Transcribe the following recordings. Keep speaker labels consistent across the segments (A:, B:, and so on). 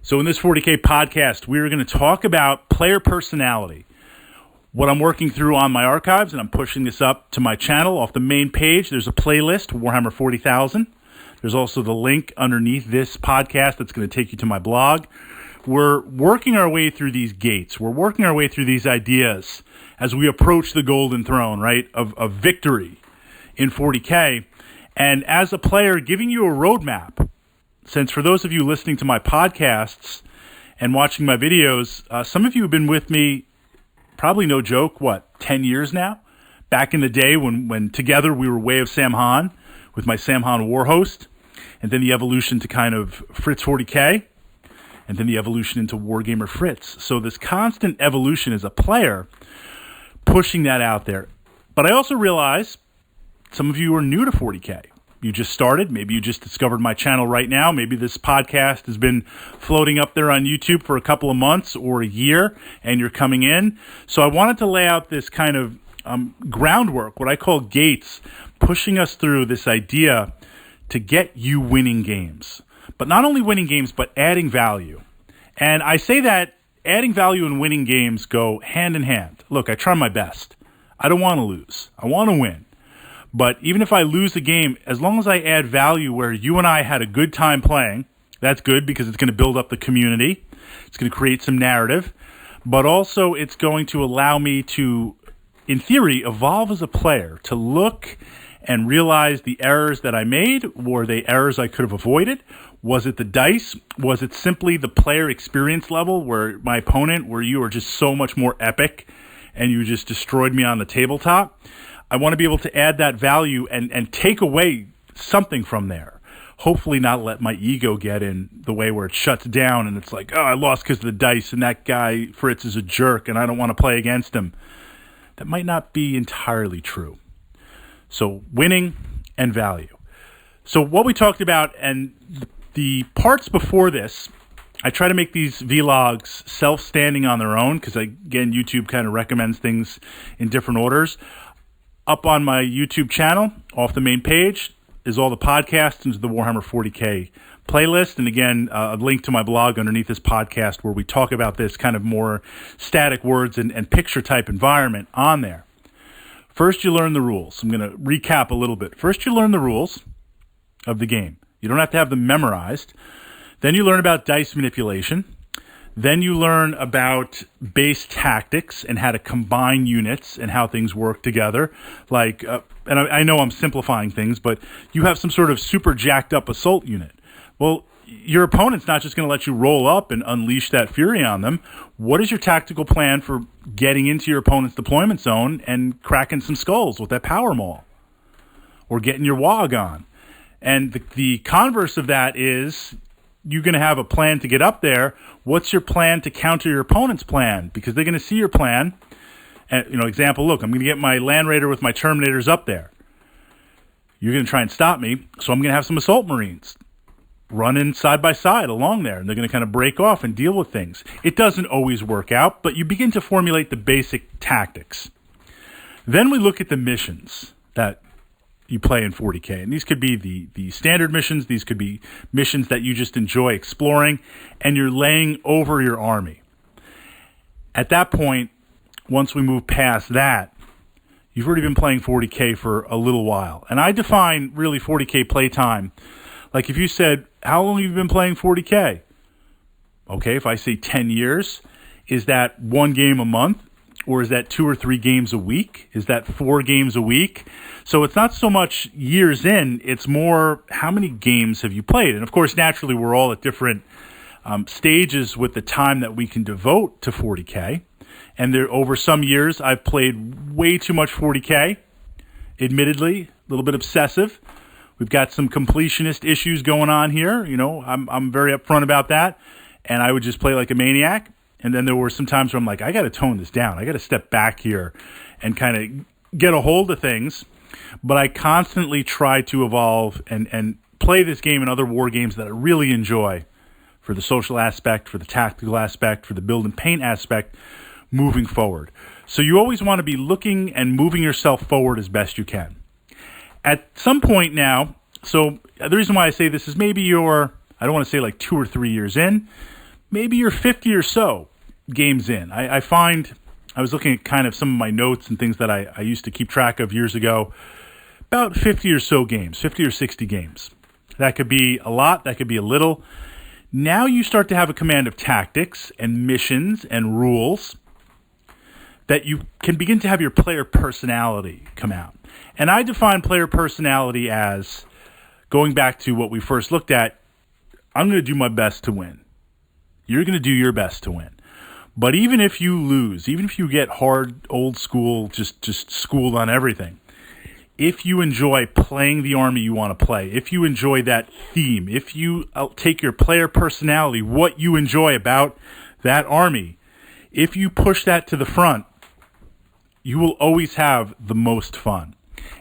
A: So in this 40K podcast, we're going to talk about player personality. What I'm working through on my archives, and I'm pushing this up to my channel off the main page. There's a playlist, Warhammer 40,000. There's also the link underneath this podcast that's going to take you to my blog. We're working our way through these gates. We're working our way through these ideas as we approach the golden throne, right, of victory in 40K. And as a player, giving you a roadmap. Since for those of you listening to my podcasts and watching my videos, some of you have been with me, probably no joke, 10 years now? Back in the day when together we were Way of Samhan with my Samhan War Host, and then the evolution to kind of Fritz 40K, and then the evolution into Wargamer Fritz. So this constant evolution as a player, pushing that out there. But I also realize some of you are new to 40K. You just started. Maybe you just discovered my channel right now. Maybe this podcast has been floating up there on YouTube for a couple of months or a year, and you're coming in. So I wanted to lay out this kind of groundwork, what I call gates, pushing us through this idea to get you winning games. But not only winning games, but adding value. And I say that adding value and winning games go hand in hand. Look, I try my best. I don't want to lose. I want to win. But even if I lose the game, as long as I add value where you and I had a good time playing, that's good because it's going to build up the community. It's going to create some narrative. But also it's going to allow me to, in theory, evolve as a player, to look and realize the errors that I made. Were they errors I could have avoided? Was it the dice? Was it simply the player experience level where my opponent, where you are just so much more epic and you just destroyed me on the tabletop? I want to be able to add that value and take away something from there. Hopefully not let my ego get in the way where it shuts down and it's like, oh, I lost because of the dice and that guy, Fritz, is a jerk and I don't want to play against him. That might not be entirely true. So winning and value. So what we talked about and the parts before this, I try to make these vlogs self-standing on their own because, again, YouTube kind of recommends things in different orders. Up on my YouTube channel, off the main page, is all the podcasts into the Warhammer 40K playlist. And again, a link to my blog underneath this podcast where we talk about this kind of more static words and picture type environment on there. First, you learn the rules. I'm going to recap a little bit. First, you learn the rules of the game. You don't have to have them memorized. Then you learn about dice manipulation. Then you learn about base tactics and how to combine units and how things work together. Like, and I know I'm simplifying things, but you have some sort of super jacked up assault unit. Well, your opponent's not just going to let you roll up and unleash that fury on them. What is your tactical plan for getting into your opponent's deployment zone and cracking some skulls with that power maul? Or getting your WOG on? And the converse of that is you're going to have a plan to get up there. What's your plan to counter your opponent's plan? Because they're going to see your plan. And, example, look, I'm going to get my Land Raider with my Terminators up there. You're going to try and stop me, so I'm going to have some Assault Marines running side by side along there, and they're going to kind of break off and deal with things. It doesn't always work out, but you begin to formulate the basic tactics. Then we look at the missions that you play in 40K. And these could be the standard missions. These could be missions that you just enjoy exploring, and you're laying over your army. At that point, once we move past that, you've already been playing 40K for a little while. And I define really 40K playtime. Like if you said, how long have you been playing 40K? Okay, if I say 10 years, is that one game a month? Or is that 2 or 3 games a week? Is that 4 games a week? So it's not so much years in, it's more how many games have you played? And of course, naturally, we're all at different stages with the time that we can devote to 40K. And over some years, I've played way too much 40K, admittedly, a little bit obsessive. We've got some completionist issues going on here. I'm very upfront about that. And I would just play like a maniac. And then there were some times where I'm like, I got to tone this down. I got to step back here and kind of get a hold of things. But I constantly try to evolve and play this game and other war games that I really enjoy for the social aspect, for the tactical aspect, for the build and paint aspect moving forward. So you always want to be looking and moving yourself forward as best you can. At some point now, so the reason why I say this is maybe you're, I don't want to say like 2 or 3 years in, maybe you're 50 or so games in. I find, I was looking at kind of some of my notes and things that I used to keep track of years ago, about 50 or so games, 50 or 60 games. That could be a lot, that could be a little. Now you start to have a command of tactics and missions and rules that you can begin to have your player personality come out. And I define player personality as, going back to what we first looked at, I'm going to do my best to win. You're going to do your best to win. But even if you lose, even if you get hard, old school, just schooled on everything, if you enjoy playing the army you want to play, if you enjoy that theme, if you take your player personality, what you enjoy about that army, if you push that to the front, you will always have the most fun.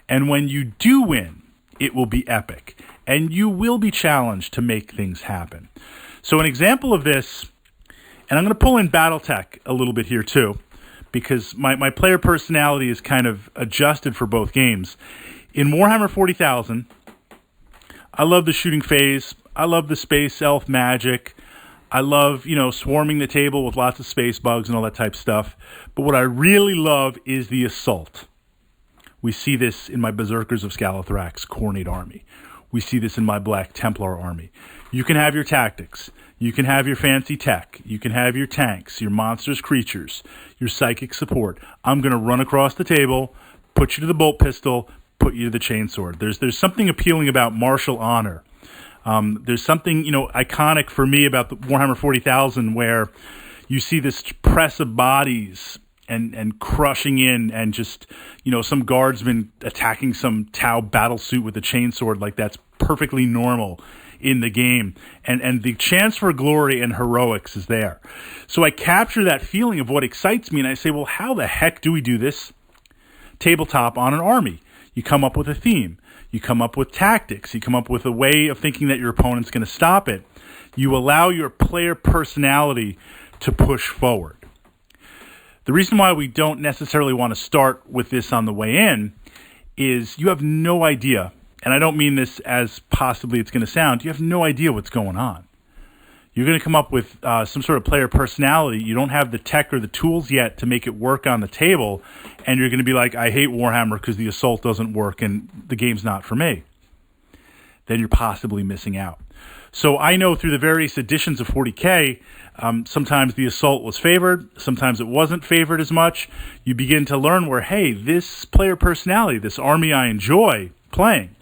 A: And when you do win, it will be epic. And you will be challenged to make things happen. So an example of this, and I'm going to pull in BattleTech a little bit here too, because my player personality is kind of adjusted for both games. In Warhammer 40,000, I love the shooting phase. I love the space elf magic. I love, swarming the table with lots of space bugs and all that type of stuff. But what I really love is the assault. We see this in my Berserkers of Scalathrax Khornate army. We see this in my Black Templar army. You can have your tactics. You can have your fancy tech. You can have your tanks, your monstrous creatures, your psychic support. I'm going to run across the table, put you to the bolt pistol, put you to the chainsword. There's something appealing about martial honor. There's something, iconic for me about the Warhammer 40,000 where you see this press of bodies and crushing in and just, some guardsman attacking some Tau battle suit with a chainsword, like that's perfectly normal in the game. And the chance for glory and heroics is there. So I capture that feeling of what excites me and I say, well, how the heck do we do this tabletop on an army? You come up with a theme. You come up with tactics. You come up with a way of thinking that your opponent's going to stop it. You allow your player personality to push forward. The reason why we don't necessarily want to start with this on the way in is you have no idea, and I don't mean this as possibly it's going to sound, you have no idea what's going on. You're going to come up with some sort of player personality. You don't have the tech or the tools yet to make it work on the table, and you're going to be like, I hate Warhammer because the assault doesn't work and the game's not for me. Then you're possibly missing out. So I know through the various editions of 40K, sometimes the assault was favored, sometimes it wasn't favored as much. You begin to learn where, hey, this player personality, this army I enjoy playing,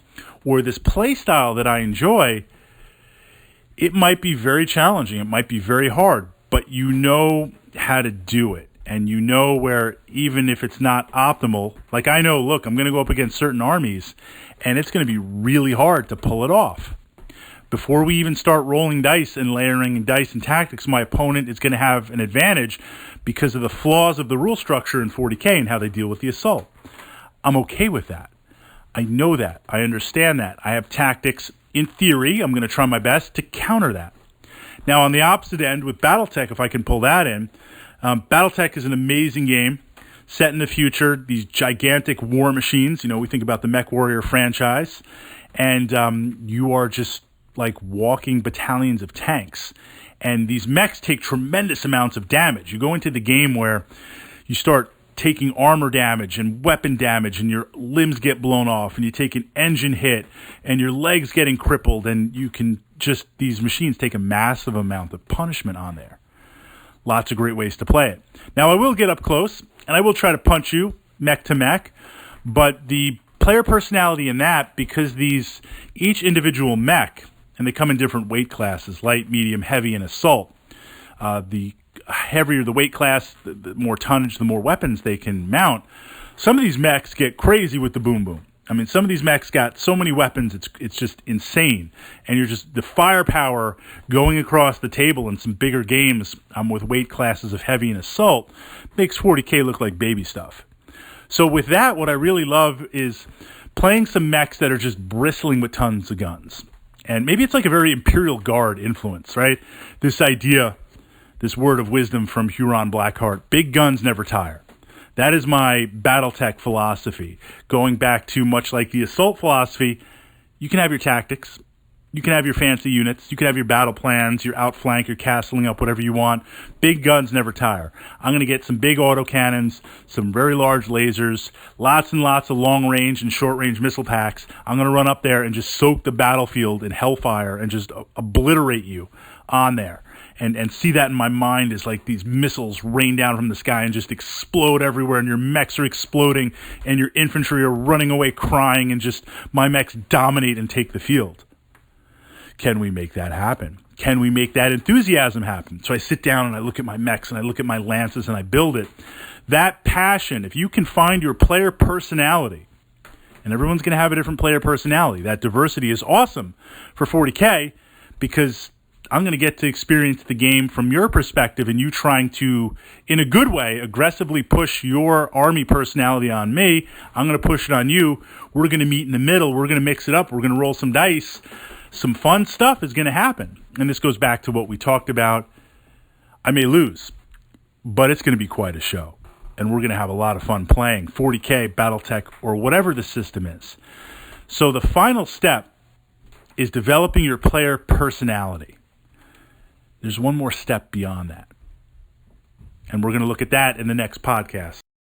A: or this play style that I enjoy, it might be very challenging, it might be very hard, but you know how to do it. And you know where, even if it's not optimal, like I know, look, I'm going to go up against certain armies, and it's going to be really hard to pull it off. Before we even start rolling dice and layering dice and tactics, my opponent is going to have an advantage because of the flaws of the rule structure in 40K and how they deal with the assault. I'm okay with that. I know that. I understand that. I have tactics. In theory, I'm going to try my best to counter that. Now, on the opposite end, with BattleTech, if I can pull that in, BattleTech is an amazing game set in the future. These gigantic war machines, we think about the MechWarrior franchise, and you are just like walking battalions of tanks. And these mechs take tremendous amounts of damage. You go into the game where you start taking armor damage and weapon damage and your limbs get blown off and you take an engine hit and your legs getting crippled, and you can just, these machines take a massive amount of punishment on there. Lots of great ways to play it. Now I will get up close and I will try to punch you mech to mech, but the player personality in that, because each individual mech, and they come in different weight classes, light, medium, heavy, and assault. The heavier the weight class, the more tonnage, the more weapons they can mount. Some of these mechs get crazy with the boom boom. I mean, some of these mechs got so many weapons, it's just insane. And you're just, the firepower going across the table in some bigger games with weight classes of heavy and assault makes 40K look like baby stuff. So with that, what I really love is playing some mechs that are just bristling with tons of guns. And maybe it's like a very Imperial Guard influence, right? This idea, this word of wisdom from Huron Blackheart, big guns never tire. That is my BattleTech philosophy. Going back to much like the assault philosophy, you can have your tactics, You can have your fancy units. You can have your battle plans, your outflank, your castling up, whatever you want. Big guns never tire. I'm going to get some big autocannons, some very large lasers, lots and lots of long-range and short-range missile packs. I'm going to run up there and just soak the battlefield in hellfire and just obliterate you on there. And see that in my mind as like these missiles rain down from the sky and just explode everywhere, and your mechs are exploding and your infantry are running away crying, and just my mechs dominate and take the field. Can we make that happen? Can we make that enthusiasm happen? So I sit down and I look at my mechs and I look at my lances and I build it. That passion, if you can find your player personality, and everyone's going to have a different player personality, that diversity is awesome for 40K, because I'm going to get to experience the game from your perspective, and you trying to, in a good way, aggressively push your army personality on me. I'm going to push it on you. We're going to meet in the middle. We're going to mix it up. We're going to roll some dice. Some fun stuff is going to happen. And this goes back to what we talked about. I may lose, but it's going to be quite a show. And we're going to have a lot of fun playing 40K, Battletech, or whatever the system is. So the final step is developing your player personality. There's one more step beyond that. And we're going to look at that in the next podcast.